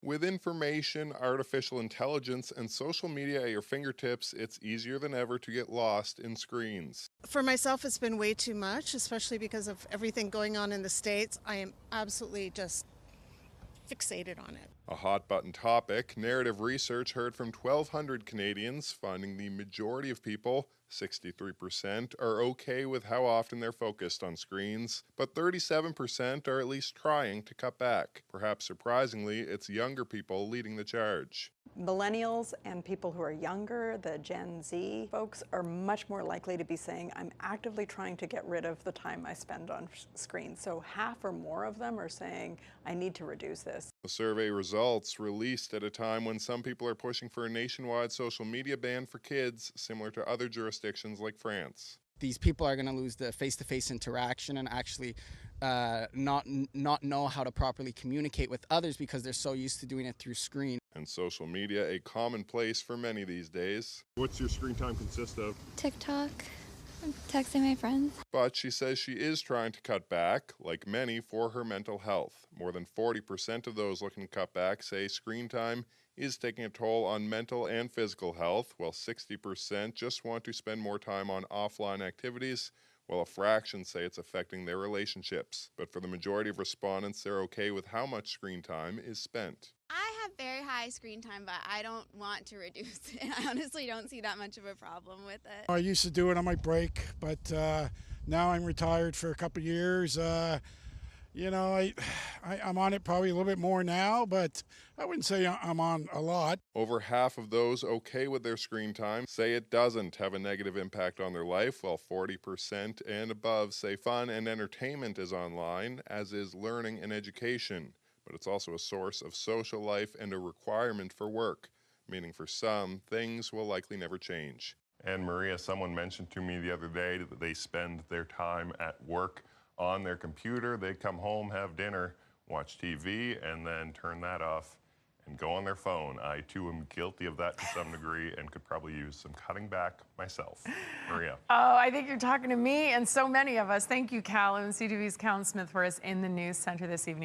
With information, artificial intelligence, and social media at your fingertips, it's easier than ever to get lost in screens. For myself, it's been way too much, especially because of everything going on in the States. I am absolutely just fixated on it. A hot button topic, narrative research heard from 1,200 Canadians, finding the majority of people, 63%, are okay with how often they're focused on screens, but 37% are at least trying to cut back. Perhaps surprisingly, it's younger people leading the charge. Millennials and people who are younger, the Gen Z folks, are much more likely to be saying, I'm actively trying to get rid of the time I spend on screens. So half or more of them are saying, I need to reduce this. The survey results released at a time when some people are pushing for a nationwide social media ban for kids, similar to other jurisdictions like France. These people are going to lose the face-to-face interaction and actually not know how to properly communicate with others because they're so used to doing it through screen. And social media a commonplace for many these days. What's your screen time consist of? TikTok, texting my friends. But she says she is trying to cut back, like many, for her mental health. More than 40% of those looking to cut back say screen time is taking a toll on mental and physical health, while 60% just want to spend more time on offline activities, while a fraction say it's affecting their relationships. But for the majority of respondents, they're okay with how much screen time is spent. I have very high screen time, but I don't want to reduce it. I honestly don't see that much of a problem with it. I used to do it on my break, but now I'm retired for a couple of years. I'm on it probably a little bit more now, but I wouldn't say I'm on a lot. Over half of those okay with their screen time say it doesn't have a negative impact on their life, while 40% and above say fun and entertainment is online, as is learning and education. But it's also a source of social life and a requirement for work, meaning for some, things will likely never change. And Maria, someone mentioned to me the other day that they spend their time at work on their computer. They come home, have dinner, watch TV, and then turn that off and go on their phone. I, too, am guilty of that to some degree and could probably use some cutting back myself. Maria. Oh, I think you're talking to me and so many of us. Thank you, Callum. CTV's Callum Smith for us in the news center this evening.